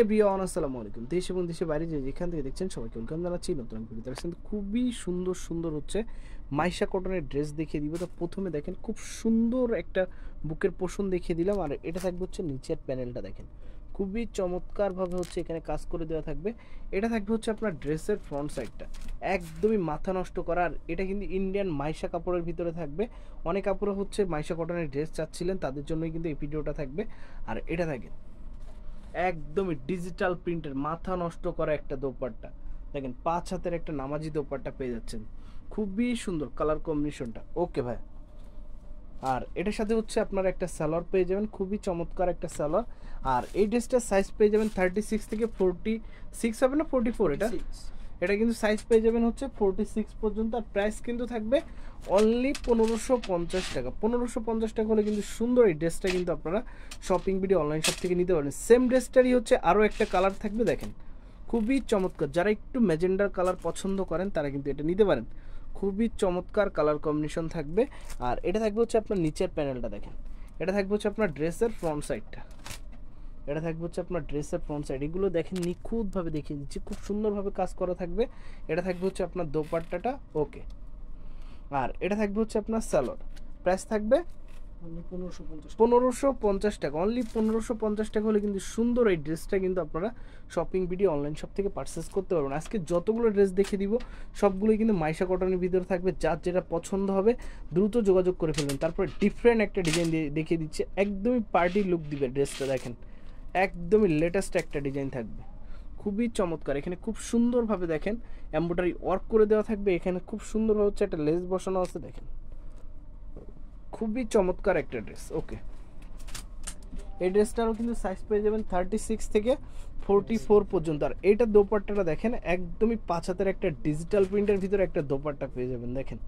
Everyone আসসালামু আলাইকুম। দেশ এবং দেশের বাইরে যেখান থেকে দেখছেন সবাইকে ওয়েলকাম জানাচ্ছি নতুন ভিডিওতে। কিন্তু খুবই সুন্দর সুন্দর হচ্ছে মাইশা কটনের ড্রেস দেখিয়ে দিব। তো প্রথমে দেখেন খুব সুন্দর একটা বুকের পোষণ দেখিয়ে দিলাম, আর এটা থাকবে হচ্ছে নিচের প্যানেলটা দেখেন খুবই চমৎকারভাবে হচ্ছে এখানে কাজ করে দেওয়া থাকবে। এটা থাকবে হচ্ছে আপনার ড্রেসের ফ্রন্ট সাইডটা একদমই মাথা নষ্ট করা, আর এটা কিন্তু ইন্ডিয়ান মাইশা কাপড়ের ভিতরে থাকবে। অনেক কাপড়ে হচ্ছে মাইশা কটনের ড্রেস চাচ্ছিলেন, তাদের জন্যই কিন্তু এই ভিডিওটা থাকবে। আর এটা থাকে একদমই ডিজিটাল প্রিন্টের মাথা নষ্ট করা একটা দোপাট্টা দেখেন, 5 হাতের একটা নামাজি দোপাট্টা পেয়ে যাচ্ছেন। খুবই সুন্দর কালার কম্বিনেশনটা। ওকে ভাই, আর এটার সাথে হচ্ছে আপনারা একটা সালোয়ার পেয়ে যাবেন, খুবই চমৎকার একটা সালোয়ার। আর এই ড্রেসটার সাইজ পেয়ে যাবেন 36 থেকে 46 হবে না 44, এটা কিন্তু সাইজ পেয়ে যাবেন হচ্ছে 46 পর্যন্ত। আর প্রাইস কিন্তু থাকবে অনলি 1550 টাকা। 1550 টাকা হলে কিন্তু সুন্দর এই ড্রেসটা কিন্তু আপনারা শপিং ভিডিও অনলাইন শপ থেকে নিতে পারেন। সেম ড্রেসটারই হচ্ছে আরও একটা কালার থাকবে দেখেন, খুবই চমৎকার। যারা একটু ম্যাজেন্ডার কালার পছন্দ করেন তারা কিন্তু এটা নিতে পারেন, খুবই চমৎকার কালার কম্বিনেশন থাকবে। আর এটা থাকবে হচ্ছে আপনার নিচের প্যানেলটা দেখেন, এটা থাকবে হচ্ছে আপনার ড্রেসের ফ্রন্ট সাইডটা, এটা থাকবে হচ্ছে আপনার ড্রেসের ফ্রন্ট সাইড। এগুলো দেখেন নিখুঁতভাবে দেখিয়ে দিচ্ছি, খুব সুন্দরভাবে কাজ করা থাকবে। এটা থাকবে হচ্ছে আপনার দোপাট্টাটা। ওকে, আর এটা থাকবে হচ্ছে আপনার সালোয়ার। প্রাইস থাকবে 1550 টাকা, অনলি 1550 টাকা হলে কিন্তু সুন্দর এই ড্রেসটা কিন্তু আপনারা শপিং ভিডিও অনলাইন শপ থেকে পারচেস করতে পারবেন। আজকে যতগুলো ড্রেস দেখে দিব সবগুলোই কিন্তু মাইশা কটনের ভিতরে থাকবে। যার যেটা পছন্দ হবে দ্রুত যোগাযোগ করে ফেলবেন। তারপরে ডিফারেন্ট একটা ডিজাইন দেখিয়ে দিচ্ছে, একদমই পার্টি লুক দিবে ড্রেসটা দেখেন, একদমই লেটেস্ট একটা ডিজাইন থাকবে, খুবই চমৎকার। এখানে খুব সুন্দরভাবে দেখেন এমব্রয়ডারি ওয়ার্ক করে দেওয়া থাকবে, এখানে খুব সুন্দরভাবে হচ্ছে একটা লেস বসানো আছে দেখেন, খুবই চমৎকার একটা ড্রেস। ওকে, এই ড্রেসটারও কিন্তু সাইজ পেয়ে যাবেন 36 থেকে 44 পর্যন্ত। আর এইটা দোপাট্টাটা দেখেন একদমই 5 হাতের একটা ডিজিটাল প্রিন্টের ভিতরে একটা দোপাট্টা পেয়ে যাবেন দেখেন,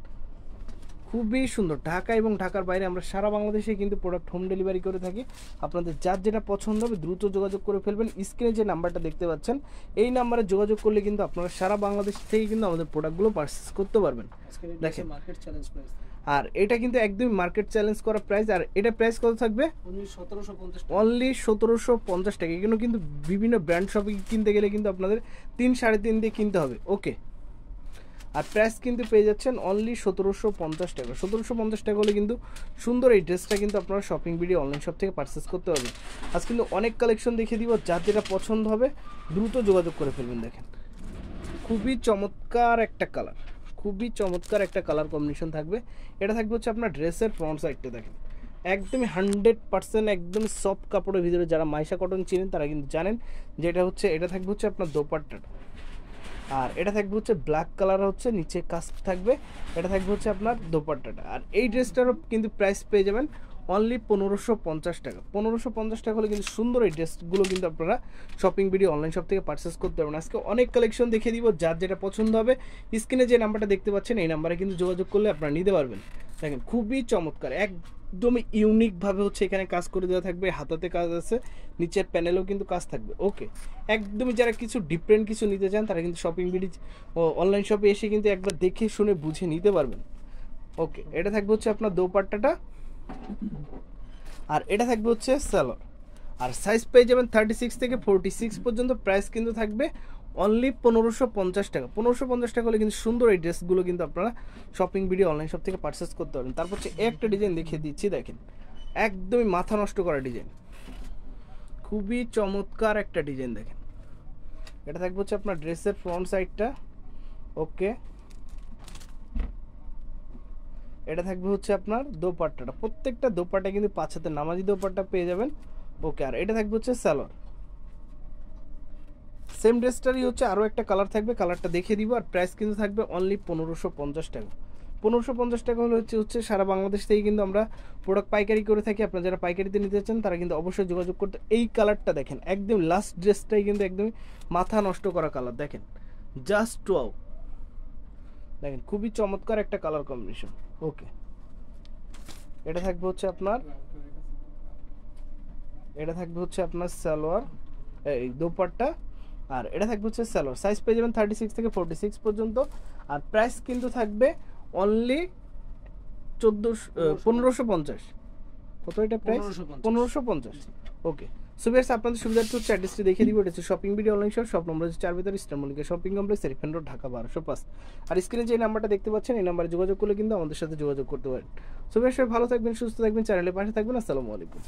খুবই সুন্দর। ঢাকা এবং ঢাকার বাইরে আমরা সারা বাংলাদেশে কিন্তু প্রোডাক্ট হোম ডেলিভারি করে থাকি। আপনাদের যার যেটা পছন্দ হবে দ্রুত যোগাযোগ করে ফেলবেন। স্ক্রিনে যে নাম্বারটা দেখতে পাচ্ছেন এই নাম্বারে যোগাযোগ করলে কিন্তু আপনারা সারা বাংলাদেশ থেকে কিন্তু আমাদের প্রোডাক্টগুলো পারচেজ করতে পারবেন। দেখেন মার্কেট চ্যালেঞ্জ প্রাইস, আর এটা কিন্তু একদমই মার্কেট চ্যালেঞ্জ করা প্রাইস। আর এটা প্রাইস কত থাকবে? অনলি 1750 টাকা। এগুলো কিন্তু বিভিন্ন ব্র্যান্ড শপে কিনতে গেলে কিন্তু আপনাদের 3-3.5 দিয়ে কিনতে হবে। ওকে, আর প্রাইস কিন্তু পেয়ে যাচ্ছেন অনলি 1750 টাকা। 1750 টাকা হলে কিন্তু সুন্দর এই ড্রেসটা কিন্তু আপনারা শপিং ভিডিও অনলাইন শপ থেকে পারচেস করতে পারবেন। আজ কিন্তু অনেক কালেকশন দেখিয়ে দিব, যার যেটা পছন্দ হবে দ্রুত যোগাযোগ করে ফেলবেন। দেখেন খুবই চমৎকার একটা কালার, খুবই চমৎকার একটা কালার কম্বিনেশন থাকবে। এটা থাকবে হচ্ছে আপনার ড্রেসের ফ্রন্ট সাইডটা দেখেন, একদমই 100% একদম সফট কাপড়ের ভিতরে। যারা মাইশা কটন চিনেন তারা কিন্তু জানেন যে এটা হচ্ছে, এটা থাকবে হচ্ছে আপনার দোপাট্টাটা। আর এটা থাকবে হচ্ছে ব্ল্যাক কালার, হচ্ছে নিচে কাজ থাকবে। এটা থাকবে হচ্ছে আপনার দোপাট্টাটা। আর এই ড্রেসটারও কিন্তু প্রাইস পেয়ে যাবেন অনলি 1550 টাকা। 1550 টাকা হলে কিন্তু সুন্দর এই ড্রেসগুলো কিন্তু আপনারা শপিং ভিডিও অনলাইন শপ থেকে পারচেস করতে পারবেন। আজকে অনেক কালেকশন দেখিয়ে দিব, যার যেটা পছন্দ হবে স্ক্রিনে যে নাম্বারটা দেখতে পাচ্ছেন এই নাম্বারে কিন্তু যোগাযোগ করলে আপনারা নিতে পারবেন। দেখেন খুবই চমৎকার, একদমই ইউনিকভাবে হচ্ছে এখানে কাজ করে দেওয়া থাকবে। হাতাতে কাজ আছে, নিচের প্যানেলেও কিন্তু কাজ থাকবে। ওকে, একদমই যারা কিছু ডিফারেন্ট কিছু নিতে চান তারা কিন্তু শপিং ভিডিও ও অনলাইন শপে এসে কিন্তু একবার দেখে শুনে বুঝে নিতে পারবেন। ওকে, এটা থাকবে হচ্ছে আপনার দোপাট্টাটা, আর এটা থাকবে হচ্ছে সালোয়ার। আর সাইজ পেয়ে যাবেন 36 থেকে 46 পর্যন্ত। প্রাইস কিন্তু থাকবে অনলি 1550 টাকা। 1550 টাকা হলে কিন্তু সুন্দর এই ড্রেসগুলো কিন্তু আপনারা শপিং ভিডিও অনলাইন শপ থেকে পারচেস করতে পারবেন। তারপর হচ্ছে একটা ডিজাইন দেখিয়ে দিচ্ছি দেখেন, একদমই মাথা নষ্ট করা ডিজাইন, খুবই চমৎকার একটা ডিজাইন দেখেন। এটা থাকবে হচ্ছে আপনার ড্রেসের ফ্রন্ট সাইডটা। ওকে, এটা থাকবে হচ্ছে আপনার দোপাট্টাটা। প্রত্যেকটা দোপাট্টা কিন্তু 5 হাতের নামাজি দোপাট্টা পেয়ে যাবেন। ওকে, আর এটা থাকবে হচ্ছে সালোয়ার। সেম ড্রেসটারই হচ্ছে আরও একটা কালার থাকবে, কালারটা দেখিয়ে দিব। আর প্রাইস কিন্তু থাকবে অনলি 1550 টাকা। 1550 টাকা হলে হচ্ছে সারা বাংলাদেশ থেকে কিন্তু আমরা প্রোডাক্ট পাইকারি করে থাকি। আপনারা যারা পাইকারিতে নিতে চান তারা কিন্তু অবশ্যই যোগাযোগ করতে। এই কালারটা দেখেন, একদম লাস্ট ড্রেসটাই কিন্তু একদমই মাথা নষ্ট করা কালার দেখেন, জাস্ট ওয়াও। দেখেন খুবই চমৎকার একটা কালার কম্বিনেশন। ওকে, এটা থাকবে হচ্ছে আপনার, এটা থাকবে হচ্ছে আপনার সালোয়ার, এই দোপাট্টা। আর এটা থাকবে হচ্ছে সালোয়ার। সাইজ পেয়ে যাবেন 36 থেকে 46 পর্যন্ত। আর প্রাইস কিন্তু থাকবে অনলি 1550। কত এটা প্রাইস? 1550। ওকে, সো ভিউয়ার্স আপনাদের সুবিধার্থে হচ্ছে অ্যাড্রেসটি দেখিয়ে দিব। এটা হচ্ছে shopping BD online shop, shop number হচ্ছে 4 ভেতর eastern Mallika shopping complex, elephant road, Dhaka 1205। আর স্ক্রিনে যে নাম্বারটা দেখতে পাচ্ছেন এই নাম্বারে যোগাযোগ করলে কিন্তু আমাদের সাথে যোগাযোগ করতে পারেন। সো ভিউয়ার্স ভালো থাকবেন, সুস্থ থাকবেন, চ্যানেলের পাশে থাকবেন। আসসালামু আলাইকুম।